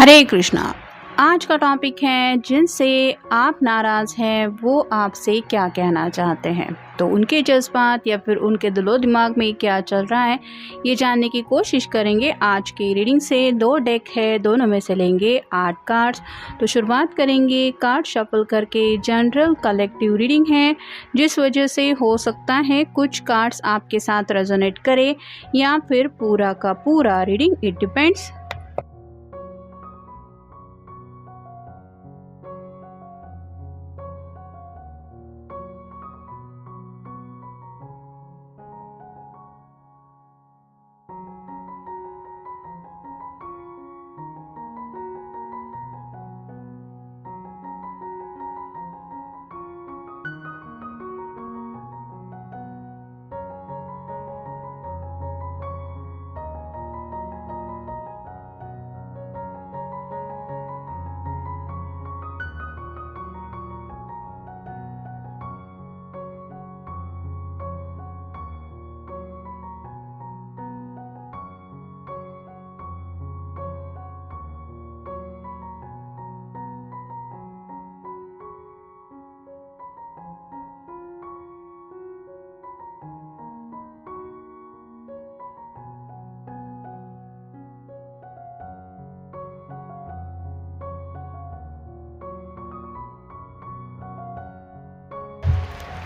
हरे कृष्णा। आज का टॉपिक है जिनसे आप नाराज़ हैं वो आपसे क्या कहना चाहते हैं। तो उनके जज्बात या फिर उनके दिलो दिमाग में क्या चल रहा है ये जानने की कोशिश करेंगे आज की रीडिंग से। 2 डेक है, दोनों में से लेंगे 8 कार्ड्स। तो शुरुआत करेंगे कार्ड शफल करके। जनरल कलेक्टिव रीडिंग है, जिस वजह से हो सकता है कुछ कार्ड्स आपके साथ रेजोनेट करे या फिर पूरा का पूरा रीडिंग, इट डिपेंड्स।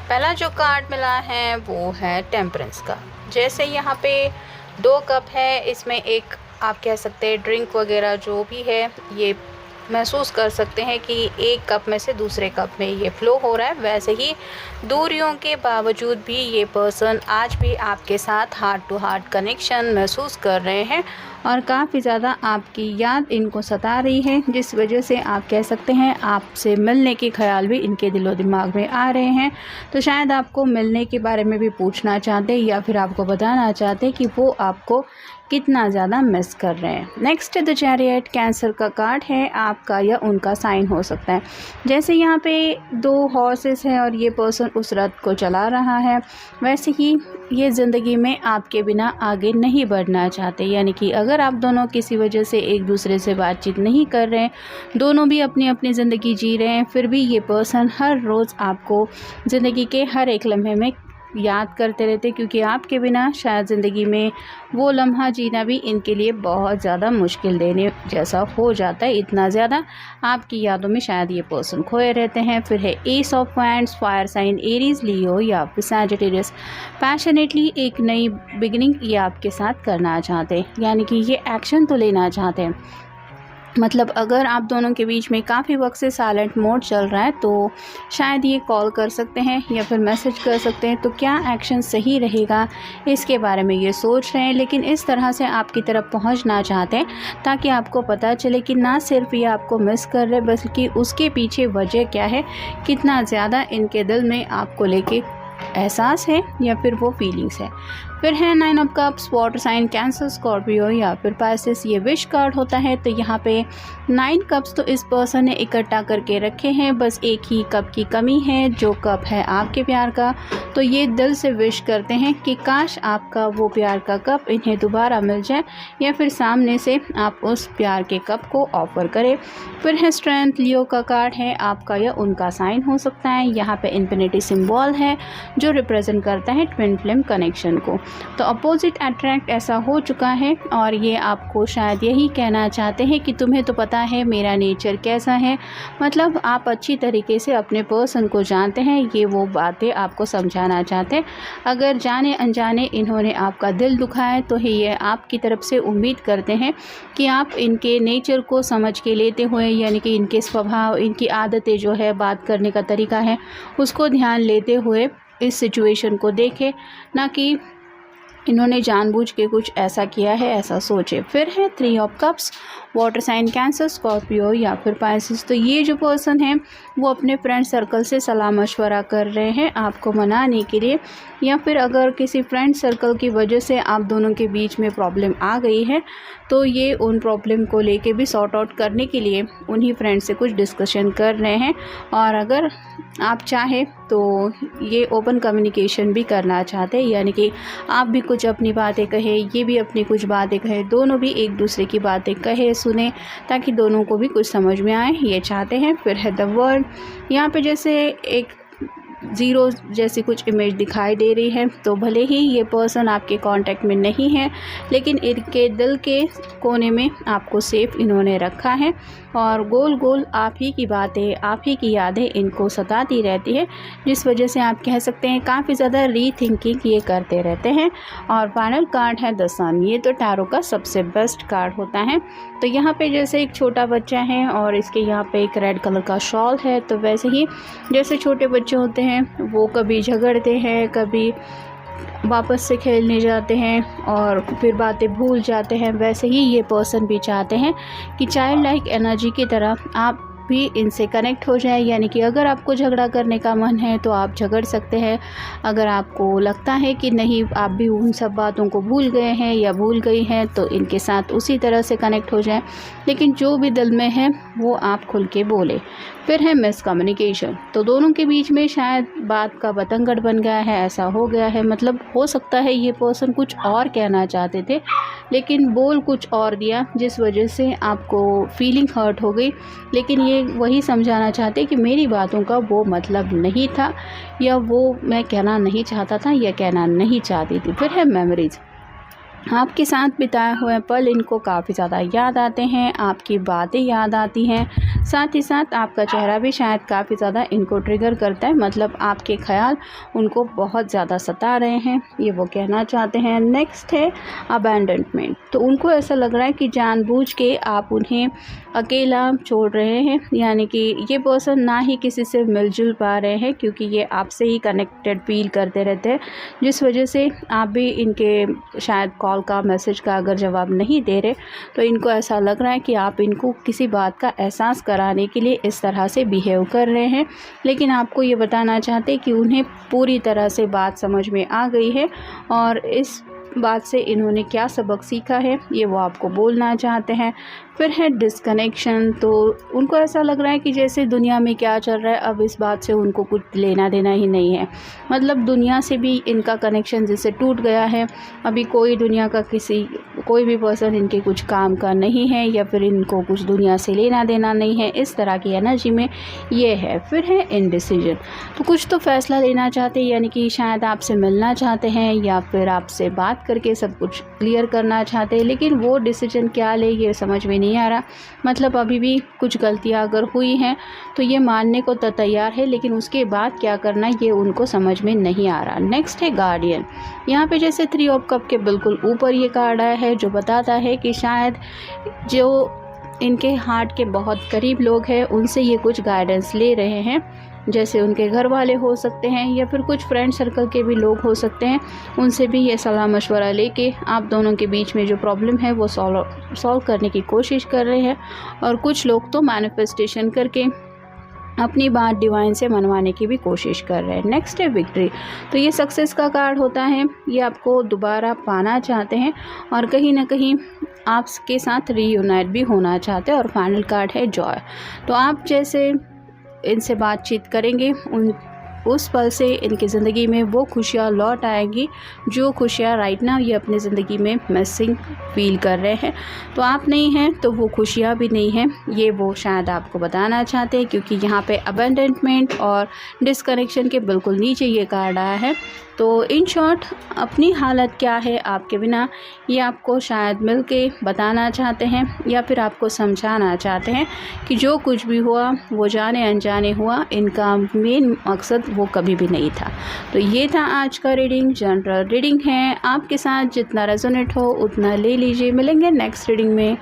पहला जो कार्ड मिला है वो है टेम्परेंस का। जैसे यहाँ पे 2 कप है, इसमें एक आप कह सकते हैं ड्रिंक वगैरह जो भी है ये महसूस कर सकते हैं कि एक कप में से दूसरे कप में ये फ्लो हो रहा है। वैसे ही दूरियों के बावजूद भी ये पर्सन आज भी आपके साथ हार्ट टू हार्ट कनेक्शन महसूस कर रहे हैं और काफ़ी ज़्यादा आपकी याद इनको सता रही है, जिस वजह से आप कह सकते हैं आपसे मिलने के ख्याल भी इनके दिलो दिमाग में आ रहे हैं। तो शायद आपको मिलने के बारे में भी पूछना चाहते या फिर आपको बताना चाहते कि वो आपको कितना ज़्यादा मिस कर रहे हैं। नेक्स्ट द चैरियट, कैंसर का कार्ड है, आपका या उनका साइन हो सकता है। जैसे यहाँ पे 2 हॉर्सेस हैं और ये पर्सन उस रथ को चला रहा है, वैसे ही ये ज़िंदगी में आपके बिना आगे नहीं बढ़ना चाहते। यानी कि अगर आप दोनों किसी वजह से एक दूसरे से बातचीत नहीं कर रहे हैं, दोनों भी अपनी अपनी ज़िंदगी जी रहे हैं, फिर भी ये पर्सन हर रोज़ आपको ज़िंदगी के हर एक लम्हे में याद करते रहते, क्योंकि आपके बिना शायद ज़िंदगी में वो लम्हा जीना भी इनके लिए बहुत ज़्यादा मुश्किल देने जैसा हो जाता है। इतना ज़्यादा आपकी यादों में शायद ये पर्सन खोए रहते हैं। फिर है ace of wands, fire sign Aries, Leo या फिर सैजिटेरियस। पैशनेटली एक नई बिगिनिंग ये आपके साथ करना चाहते हैं, यानी कि ये एक्शन तो लेना चाहते हैं। मतलब अगर आप दोनों के बीच में काफ़ी वक्त से साइलेंट मोड चल रहा है तो शायद ये कॉल कर सकते हैं या फिर मैसेज कर सकते हैं। तो क्या एक्शन सही रहेगा इसके बारे में ये सोच रहे हैं, लेकिन इस तरह से आपकी तरफ पहुंचना चाहते हैं ताकि आपको पता चले कि ना सिर्फ ये आपको मिस कर रहे बल्कि उसके पीछे वजह क्या है, कितना ज़्यादा इनके दिल में आपको लेके एहसास है या फिर वो फीलिंग्स है। फिर है 9 of cups, water sign, Cancer, Scorpio या फिर पाइसेस। ये विश कार्ड होता है। तो यहाँ पे 9 कप्स तो इस पर्सन ने इकट्ठा करके रखे हैं, बस एक ही कप की कमी है जो कप है आपके प्यार का। तो ये दिल से विश करते हैं कि काश आपका वो प्यार का कप इन्हें दोबारा मिल जाए या फिर सामने से आप उस प्यार के कप को ऑफर करें। फिर है स्ट्रेंथ, लियो का कार्ड है, आपका या उनका साइन हो सकता है। यहाँ पे इन्फिनिटी सिंबल है जो रिप्रेजेंट करता है ट्विन फ्लेम कनेक्शन को। तो अपोजिट अट्रैक्ट ऐसा हो चुका है और ये आपको शायद यही कहना चाहते हैं कि तुम्हें तो पता है मेरा नेचर कैसा है। मतलब आप अच्छी तरीके से अपने पर्सन को जानते हैं, ये वो बातें आपको समझाना चाहते हैं। अगर जाने अनजाने इन्होंने आपका दिल दुखाया है तो ये आपकी तरफ से उम्मीद करते हैं कि आप इनके नेचर को समझ के लेते हुए, यानी कि इनके स्वभाव, इनकी आदतें जो है, बात करने का तरीका है, उसको ध्यान लेते हुए इस सिचुएशन को देखें, ना कि इन्होंने जानबूझ के कुछ ऐसा किया है ऐसा सोचे। फिर है 3 of cups, water sign, Cancer, Scorpio या फिर पाइसेस। तो ये जो पर्सन है वो अपने फ्रेंड सर्कल से सलाह मशवरा कर रहे हैं आपको मनाने के लिए, या फिर अगर किसी फ्रेंड सर्कल की वजह से आप दोनों के बीच में प्रॉब्लम आ गई है तो ये उन प्रॉब्लम को लेके भी सॉर्ट आउट करने के लिए उन्हीं फ्रेंड से कुछ डिस्कशन कर रहे हैं। और अगर आप चाहें तो ये ओपन कम्युनिकेशन भी करना चाहते हैं, यानी कि आप भी कुछ कुछ अपनी बातें कहे, ये भी अपनी कुछ बातें कहे, दोनों भी एक दूसरे की बातें कहे सुने ताकि दोनों को भी कुछ समझ में आए, ये चाहते हैं। फिर है द वर्ल्ड, यहाँ पे जैसे एक ज़ीरो जैसी कुछ इमेज दिखाई दे रही है, तो भले ही ये पर्सन आपके कांटेक्ट में नहीं है लेकिन इनके दिल के कोने में आपको सेफ इन्होंने रखा है और गोल गोल आप ही की बातें, आप ही की यादें इनको सताती रहती है, जिस वजह से आप कह सकते हैं काफ़ी ज़्यादा रीथिंकिंग ये करते रहते हैं। और फाइनल कार्ड है द सन, ये तो टैरो का सबसे बेस्ट कार्ड होता है। तो यहाँ पे जैसे एक छोटा बच्चा है और इसके यहाँ पे एक रेड कलर का शॉल है, तो वैसे ही जैसे छोटे बच्चे होते हैं वो कभी झगड़ते हैं, कभी वापस से खेलने जाते हैं और फिर बातें भूल जाते हैं, वैसे ही ये पर्सन भी चाहते हैं कि चाइल्ड लाइक एनर्जी की तरह आप भी इनसे कनेक्ट हो जाए। यानी कि अगर आपको झगड़ा करने का मन है तो आप झगड़ सकते हैं, अगर आपको लगता है कि नहीं आप भी उन सब बातों को भूल गए हैं या भूल गई हैं तो इनके साथ उसी तरह से कनेक्ट हो जाए, लेकिन जो भी दिल में है वो आप खुल के बोले। फिर है मिसकम्युनिकेशन, तो दोनों के बीच में शायद बात का बतंगड़ बन गया है, ऐसा हो गया है, मतलब हो सकता है ये पर्सन कुछ और कहना चाहते थे लेकिन बोल कुछ और दिया, जिस वजह से आपको फीलिंग हर्ट हो गई, लेकिन ये वही समझाना चाहते कि मेरी बातों का वो मतलब नहीं था या वो मैं कहना नहीं चाहता था या कहना नहीं चाहती थी। फिर है मेमोरीज, आपके साथ बिताए हुए पल इनको काफ़ी ज़्यादा याद आते हैं, आपकी बातें याद आती हैं, साथ ही साथ आपका चेहरा भी शायद काफ़ी ज़्यादा इनको ट्रिगर करता है, मतलब आपके ख्याल उनको बहुत ज़्यादा सता रहे हैं, ये वो कहना चाहते हैं। नेक्स्ट है अबैंडनमेंट, तो उनको ऐसा लग रहा है कि जानबूझ के आप उन्हें अकेला छोड़ रहे हैं, यानी कि ये पर्सन ना ही किसी से मिलजुल पा रहे हैं क्योंकि ये आपसे ही कनेक्टेड फील करते रहते हैं, जिस वजह से आप भी इनके शायद कॉल का, मैसेज का अगर जवाब नहीं दे रहे तो इनको ऐसा लग रहा है कि आप इनको किसी बात का एहसास कराने के लिए इस तरह से बिहेव कर रहे हैं, लेकिन आपको ये बताना चाहते कि उन्हें पूरी तरह से बात समझ में आ गई है और इस बात से इन्होंने क्या सबक सीखा है ये वो आपको बोलना चाहते हैं। फिर है डिस्कनेक्शन, तो उनको ऐसा लग रहा है कि जैसे दुनिया में क्या चल रहा है अब इस बात से उनको कुछ लेना देना ही नहीं है, मतलब दुनिया से भी इनका कनेक्शन जैसे टूट गया है, अभी कोई दुनिया का कोई भी पर्सन इनके कुछ काम का नहीं है या फिर इनको कुछ दुनिया से लेना देना नहीं है, इस तरह की एनर्जी में ये है। फिर है इनडिसीजन, तो कुछ तो फैसला लेना चाहते हैं, यानी कि शायद आपसे मिलना चाहते हैं या फिर आपसे बात करके सब कुछ क्लियर करना चाहते हैं, लेकिन वो डिसीजन क्या ले ये समझ में नहीं आ रहा, मतलब अभी भी कुछ गलतियां अगर हुई हैं तो ये मानने को तो तैयार है, लेकिन उसके बाद क्या करना ये उनको समझ में नहीं आ रहा। नेक्स्ट है गार्डियन, यहाँ पे जैसे 3 ऑफ कप के बिल्कुल ऊपर ये कार्ड आया है जो बताता है कि शायद जो इनके हार्ट के बहुत करीब लोग हैं उनसे ये कुछ गाइडेंस ले रहे हैं, जैसे उनके घर वाले हो सकते हैं या फिर कुछ फ्रेंड सर्कल के भी लोग हो सकते हैं, उनसे भी ये सलाह मशवरा लेके आप दोनों के बीच में जो प्रॉब्लम है वो सॉल्व करने की कोशिश कर रहे हैं। और कुछ लोग तो मैनिफेस्टेशन करके अपनी बात डिवाइन से मनवाने की भी कोशिश कर रहे हैं। नेक्स्ट है विक्ट्री, तो ये सक्सेस का कार्ड होता है, ये आपको दोबारा पाना चाहते हैं और कहीं ना कहीं आपके साथ रीयूनाइट भी होना चाहते हैं। और फाइनल कार्ड है जॉय, तो आप जैसे इनसे बातचीत करेंगे उस पल से इनकी ज़िंदगी में वो खुशियाँ लौट आएंगी जो खुशियाँ राइट नाउ ये अपनी ज़िंदगी में मिसिंग फील कर रहे हैं। तो आप नहीं हैं तो वो खुशियाँ भी नहीं हैं, ये वो शायद आपको बताना चाहते हैं, क्योंकि यहाँ पे अबैंडनमेंट और डिस्कनेक्शन के बिल्कुल नीचे ये कार्ड आया है। तो इन शॉर्ट अपनी हालत क्या है आपके बिना ये आपको शायद मिल के बताना चाहते हैं या फिर आपको समझाना चाहते हैं कि जो कुछ भी हुआ वो जाने अनजाने हुआ, इनका मेन मकसद वो कभी भी नहीं था। तो ये था आज का रीडिंग, जनरल रीडिंग है, आपके साथ जितना रेजोनेट हो उतना ले लीजिए। मिलेंगे नेक्स्ट रीडिंग में।